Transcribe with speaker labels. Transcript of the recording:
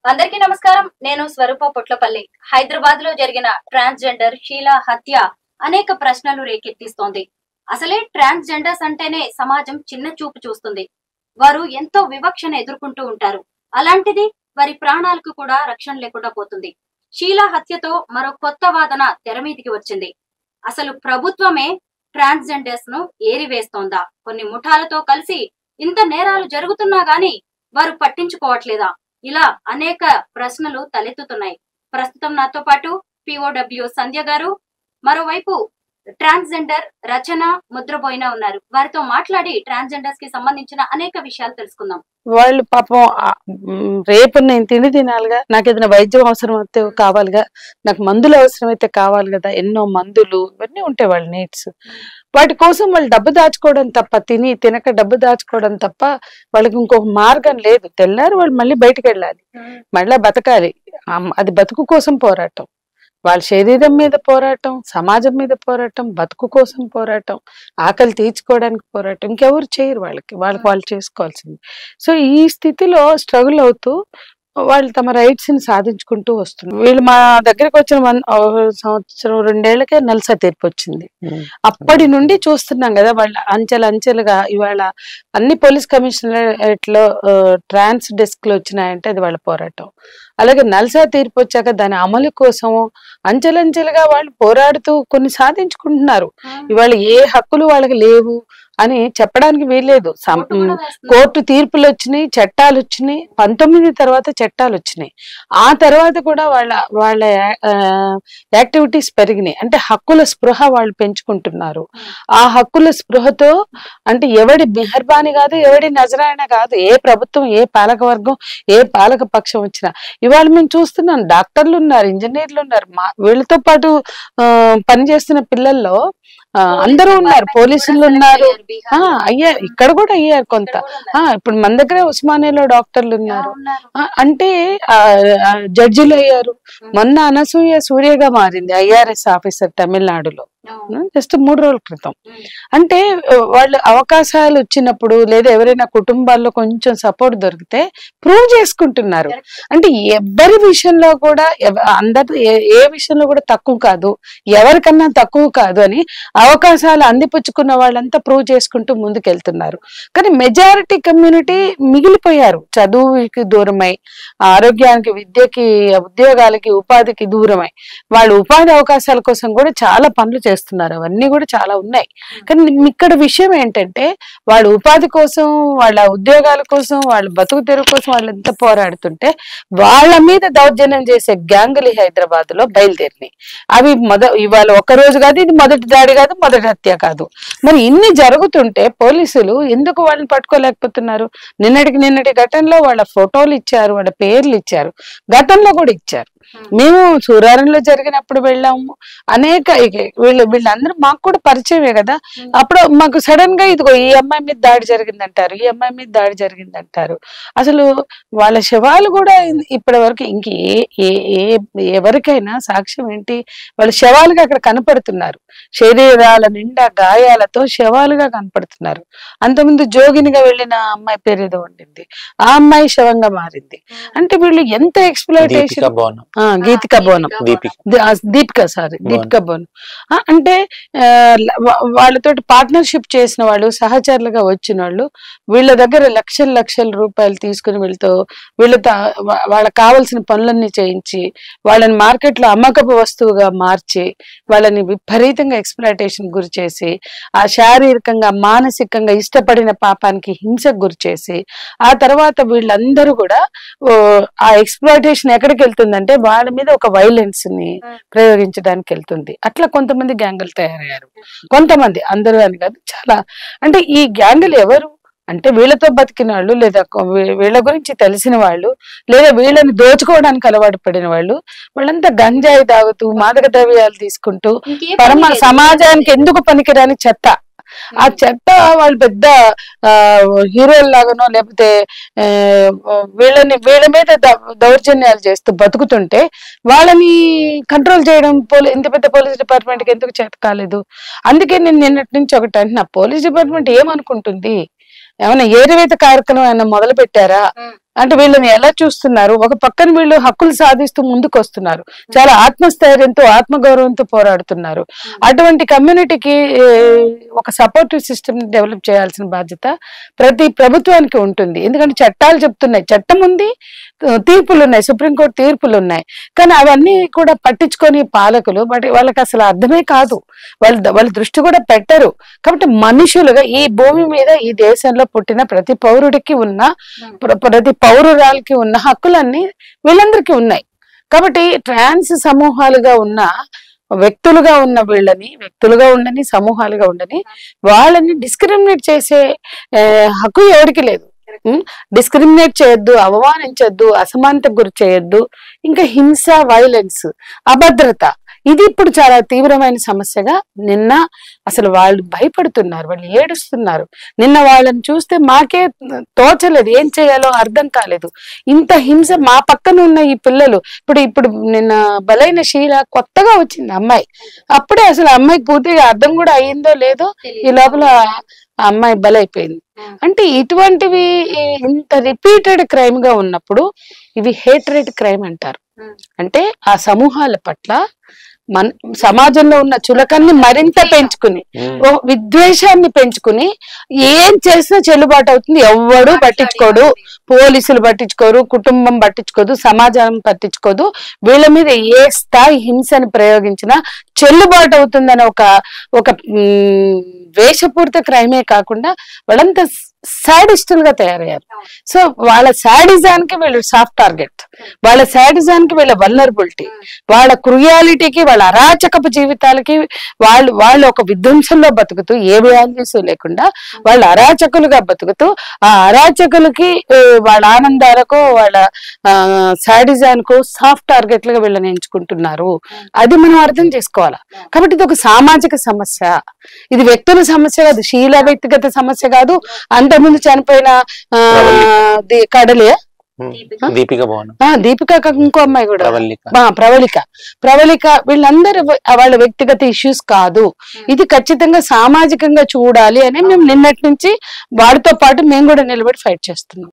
Speaker 1: అందరికీ నమస్కారం. నేను స్వరూప పొట్లపల్లి. హైదరాబాద్ లో జరిగిన ట్రాన్స్జెండర్ షీలా హత్య అనేక ప్రశ్నలు రేకెత్తిస్తోంది. అసలే ట్రాన్స్జెండర్స్ అంటేనే సమాజం చిన్న చూపు చూస్తుంది. వారు ఎంతో వివక్షను ఎదుర్కొంటూ ఉంటారు. అలాంటిది వారి ప్రాణాలకు కూడా రక్షణ లేకుండా పోతుంది. షీలా హత్యతో మరో కొత్త వాదన తెరమీదికి వచ్చింది. అసలు ప్రభుత్వమే ట్రాన్స్జెండర్స్ ను ఏరివేస్తోందా? కొన్ని ముఠాలతో కలిసి ఇంత నేరాలు జరుగుతున్నా గానీ వారు పట్టించుకోవట్లేదా? ఇలా అనేక ప్రశ్నలు తలెత్తుతున్నాయి. ప్రస్తుతం నాతో పాటు POW సంధ్య గారు, మరోవైపు ట్రాన్స్జెండర్ రచన ముద్రబోయిన ఉన్నారు. వారితో మాట్లాడి ట్రాన్స్జెండర్స్ కి సంబంధించిన అనేక విషయాలు తెలుసుకుందాం.
Speaker 2: వాళ్ళు పాపం రేపు నేను తినాలిగా, నాకు ఏదైనా వైద్యం అవసరం అయితే కావాలిగా, నాకు మందులు అవసరమైతే కావాలి కదా, ఎన్నో మందులు ఇవన్నీ ఉంటాయి వాళ్ళ నీడ్స్. వాటి కోసం వాళ్ళు డబ్బు దాచుకోవడం తప్ప, తినక డబ్బు దాచుకోవడం తప్ప వాళ్ళకి ఇంకొక మార్గం లేదు. తెల్లారు వాళ్ళు మళ్ళీ బయటకు వెళ్ళాలి, మళ్ళీ బతకాలి. అది బతుకు కోసం పోరాటం, వాళ్ళ శరీరం మీద పోరాటం, సమాజం మీద పోరాటం, బతుకు కోసం పోరాటం, ఆకలి తీర్చుకోవడానికి పోరాటం. ఇంకెవరు చేయరు, వాళ్ళు చేసుకోవాల్సింది. సో ఈ స్థితిలో స్ట్రగుల్ అవుతూ వాళ్ళు తమ రైట్స్ ని సాధించుకుంటూ వస్తున్నారు. వీళ్ళు మా దగ్గరకు వచ్చిన సంవత్సరం 2 ఏళ్లకే నల్సా తీర్పు వచ్చింది. అప్పటి నుండి చూస్తున్నాం కదా, వాళ్ళ అంచెలుగా ఇవాళ అన్ని పోలీస్ కమిషనరేట్ లో ట్రాన్స్ డెస్క్ లో వచ్చినాయంటే అది వాళ్ళ పోరాటం. అలాగే నల్సా తీర్పు వచ్చాక దాని అమలు కోసం అంచెలంచెలుగా వాళ్ళు పోరాడుతూ కొన్ని సాధించుకుంటున్నారు. ఇవాళ ఏ హక్కులు వాళ్ళకి లేవు అని చెప్పడానికి వీల్లేదు. కోర్టు తీర్పులు వచ్చినాయి, చట్టాలు వచ్చినాయి. 19 తర్వాత చట్టాలు వచ్చినాయి. ఆ తర్వాత కూడా వాళ్ళ యాక్టివిటీస్ పెరిగినాయి. అంటే హక్కుల స్పృహ వాళ్ళు పెంచుకుంటున్నారు. ఆ హక్కుల స్పృహతో అంటే ఎవడి మెహర్బాని కాదు, ఎవడి నజరాయణ కాదు, ఏ ప్రభుత్వం, ఏ పాలక వర్గం, ఏ పాలక పక్షం వచ్చినా ఇవాళ మేము చూస్తున్నాం. డాక్టర్లు ఉన్నారు, ఇంజనీర్లు ఉన్నారు, వీళ్ళతో పాటు పనిచేస్తున్న పిల్లల్లో అందరూ ఉన్నారు, పోలీసులు ఉన్నారు, అయ్యారు, ఇక్కడ కూడా అయ్యారు కొంత. ఇప్పుడు మన దగ్గర ఉస్మానియాలో డాక్టర్లు ఉన్నారు, అంటే జడ్జిలు అయ్యారు. మొన్న అనసూయ సూర్యగా మారింది IRS ఆఫీసర్ తమిళనాడులో, జస్ట్ 3 రోజుల క్రితం. అంటే వాళ్ళు అవకాశాలు వచ్చినప్పుడు లేదా ఎవరైనా కుటుంబాల్లో కొంచెం సపోర్ట్ దొరికితే ప్రూవ్ చేసుకుంటున్నారు. అంటే ఎవరి విషయంలో కూడా అందరు ఏ విషయంలో కూడా తక్కువ కాదు, ఎవరికన్నా తక్కువ కాదు అని అవకాశాలు అందిపుచ్చుకున్న వాళ్ళంతా ప్రూవ్ చేసుకుంటూ ముందుకెళ్తున్నారు. కానీ మెజారిటీ కమ్యూనిటీ మిగిలిపోయారు, చదువుకి దూరమై, ఆరోగ్యానికి, విద్యకి, ఉద్యోగాలకి, ఉపాధికి దూరమై. వాళ్ళు ఉపాధి అవకాశాల కోసం కూడా చాలా పనులు చేస్తున్నారు, అవన్నీ కూడా చాలా ఉన్నాయి. కానీ ఇక్కడ విషయం ఏంటంటే వాళ్ళ ఉపాధి కోసం, వాళ్ళ ఉద్యోగాల కోసం, వాళ్ళ బతుకు తెరువు కోసం వాళ్ళు ఎంత పోరాడుతుంటే వాళ్ళ మీద దౌర్జన్యం చేసే గ్యాంగులు హైదరాబాద్ లో బయలుదేరినాయి. అవి ఇవాళ ఒక రోజు కాదు, ఇది మొదటి దాడి కాదు, మొదటి హత్య కాదు. మరి ఇన్ని జరుగుతుంటే పోలీసులు ఎందుకు వాళ్ళని పట్టుకోలేకపోతున్నారు? నిన్నటి ఘటనలో వాళ్ళ ఫోటోలు ఇచ్చారు, వాళ్ళ పేర్లు ఇచ్చారు, గతంలో కూడా ఇచ్చారు. మేము సూరారంలో జరిగినప్పుడు వెళ్ళాము. అనేక వీళ్ళందరూ మాకు కూడా పరిచయమే కదా. అప్పుడు మాకు సడన్ గా ఇదిగో ఈ అమ్మాయి మీద దాడి జరిగిందంటారు, ఈ అమ్మాయి మీద దాడి జరిగిందంటారు. అసలు వాళ్ళ శవాలు కూడా ఇప్పటి వరకు ఎవరికైనా సాక్ష్యం ఏంటి? వాళ్ళ శవాలుగా అక్కడ కనపడుతున్నారు, శరీరాల నిండా గాయాలతో శవాలుగా కనపడుతున్నారు. అంతకుముందు జోగినిగా వెళ్ళిన అమ్మాయి పేరు ఏదో ఉండింది, ఆ అమ్మాయి శవంగా మారింది. అంటే వీళ్ళు ఎంత ఎక్స్‌ప్లాయిటేషన్. దీపికా బోనం. అంటే వాళ్ళతోటి పార్ట్నర్షిప్ చేసిన వాళ్ళు, సహచరులుగా వచ్చిన వాళ్ళు వీళ్ళ దగ్గర లక్షల రూపాయలు తీసుకుని వీళ్ళతో వాళ్ళకి కావాల్సిన పనులన్నీ చేయించి వాళ్ళని మార్కెట్ లో అమ్మకపు వస్తువుగా మార్చి వాళ్ళని విపరీతంగా ఎక్స్‌ప్లాయిటేషన్ గురి చేసి, ఆ శారీరకంగా, మానసికంగా ఇష్టపడిన పాపానికి హింసకు గురి చేసి, ఆ తర్వాత వీళ్ళందరూ కూడా ఆ ఎక్స్‌ప్లాయిటేషన్ ఎక్కడికి వెళ్తుందంటే వాళ్ళ మీద ఒక వైలెన్స్ ని ప్రయోగించడానికి వెళ్తుంది. అట్లా కొంతమంది గ్యాంగులు తయారయ్యారు. కొంతమంది, అందరూ అని కాదు, చాలా. అంటే ఈ గ్యాంగులు ఎవరు అంటే వీళ్ళతో బతికిన వాళ్ళు, లేదా వీళ్ళ గురించి తెలిసిన వాళ్ళు, లేదా వీళ్ళని దోచుకోవడానికి అలవాటు పడిన వాళ్ళు. వాళ్ళంతా గంజాయి తాగుతూ, మాదక ద్రవ్యాలు తీసుకుంటూ సమాజానికి ఎందుకు పనికిరాని చెత్త. ఆ చెత్త వాళ్ళు పెద్ద హీరోల లాగానో లేకపోతే వీళ్ళ మీద దౌర్జన్యాలు చేస్తూ బతుకుతుంటే వాళ్ళని కంట్రోల్ చేయడం ఇంత పెద్ద పోలీస్ డిపార్ట్మెంట్ కి ఎందుకు చేత కాలేదు? అందుకే నేను నిన్నటి నుంచి ఒకటి అంటున్నా, పోలీస్ డిపార్ట్మెంట్ ఏమనుకుంటుంది? ఏమైనా ఏరివేత కార్యక్రమం ఏమైనా మొదలు పెట్టారా? అంటే వీళ్ళని ఎలా చూస్తున్నారు, ఒక పక్కన వీళ్ళు హక్కులు సాధిస్తూ ముందుకు వస్తున్నారు, చాలా ఆత్మస్థైర్యంతో ఆత్మగౌరవంతో పోరాడుతున్నారు. అటువంటి కమ్యూనిటీకి ఒక సపోర్టివ్ సిస్టమ్ డెవలప్ చేయాల్సిన బాధ్యత ప్రతి ప్రభుత్వానికి ఉంటుంది. ఎందుకంటే చట్టాలు చెప్తున్నాయి, చట్టం ఉంది, తీర్పులు ఉన్నాయి, సుప్రీంకోర్టు తీర్పులు ఉన్నాయి, కానీ అవన్నీ కూడా పట్టించుకొని పాలకులు వాళ్ళకి అసలు అర్థమే కాదు, వాళ్ళ దృష్టి కూడా పెట్టరు. కాబట్టి మనుషులుగా ఈ భూమి మీద ఈ దేశంలో పుట్టిన ప్రతి పౌరుడికి ఉన్న, ప్రతి పౌరురాలకి ఉన్న హక్కులన్నీ వీళ్ళందరికీ ఉన్నాయి. కాబట్టి ట్రాన్స్ సమూహాలుగా ఉన్న వ్యక్తులుగా ఉన్న వీళ్ళని, వ్యక్తులుగా ఉండని, సమూహాలుగా ఉండని, వాళ్ళని డిస్క్రిమినేట్ చేసే హక్కు ఎవరికి లేదు. డిస్క్రిమినేట్ చేయొద్దు, అవమానించొద్దు, అసమానతకు గురి చేయొద్దు. ఇంకా హింస, వైలెన్స్, అభద్రత, ఇది ఇప్పుడు చాలా తీవ్రమైన సమస్యగా నిన్న అసలు వాళ్ళు భయపడుతున్నారు, వాళ్ళు ఏడుస్తున్నారు. నిన్న వాళ్ళని చూస్తే మాకే తోచలేదు, ఏం చేయాలో అర్థం కాలేదు. ఇంత హింస మా పక్కన ఉన్న ఈ పిల్లలు, ఇప్పుడు నిన్న బలైన శీల కొత్తగా వచ్చింది అమ్మాయి, అప్పుడే అసలు అమ్మాయికి పూర్తిగా అర్థం కూడా అయ్యిందో లేదో ఈ లోపల ఆ అమ్మాయి బలైపోయింది. అంటే ఇటువంటివి ఇంత రిపీటెడ్ క్రైమ్ గా ఉన్నప్పుడు ఇవి హేట్రెడ్ క్రైమ్ అంటారు. అంటే ఆ సమూహాల పట్ల సమాజంలో ఉన్న చులకన్ని మరింత పెంచుకుని, విద్వేషాన్ని పెంచుకుని ఏం చేసినా చెల్లుబాటు అవుతుంది, ఎవ్వడు పట్టించుకోడు, పోలీసులు పట్టించుకోరు, కుటుంబం పట్టించుకోదు, సమాజం పట్టించుకోదు, వీళ్ళ మీద ఏ స్థాయి హింసని ప్రయోగించినా చెల్లుబాటు అవుతుందని ఒక ద్వేషపూరిత క్రైమే కాకుండా వాళ్ళంతా సాడిస్టులుగా తయారయ్యారు. సో వాళ్ళ సాడిజానికి వీళ్ళు సాఫ్ట్ టార్గెట్, వాళ్ళ సాడిజానికి వీళ్ళ వల్నరబిలిటీ, వాళ్ళ క్రుయాలిటీకి, వాళ్ళ అరాచకపు జీవితాలకి వాళ్ళు ఒక విధ్వంసంలో బతుకుతూ ఏ వాల్యూస్ లేకుండా వాళ్ళు అరాచకులుగా బతుకుతూ ఆ అరాచకులకి వాళ్ళ ఆనందాలకు, వాళ్ళ సాడిజానికి సాఫ్ట్ టార్గెట్లుగా వీళ్ళని ఎంచుకుంటున్నారు. అది మనం అర్థం చేసుకోవాలా. కాబట్టి ఇది ఒక సామాజిక సమస్య, ఇది వ్యక్తుల సమస్య కాదు, శీల వ్యక్తిగత సమస్య కాదు. అంతకుముందు చనిపోయిన కడలే దీపిక ఇంకో అమ్మాయి కూడా ప్రవళిక, వీళ్ళందరూ వాళ్ళ వ్యక్తిగత ఇష్యూస్ కాదు, ఇది ఖచ్చితంగా సామాజికంగా చూడాలి అని మేము నిన్నటి నుంచి వాడితో పాటు మేము కూడా నిలబడి ఫైట్ చేస్తున్నాం.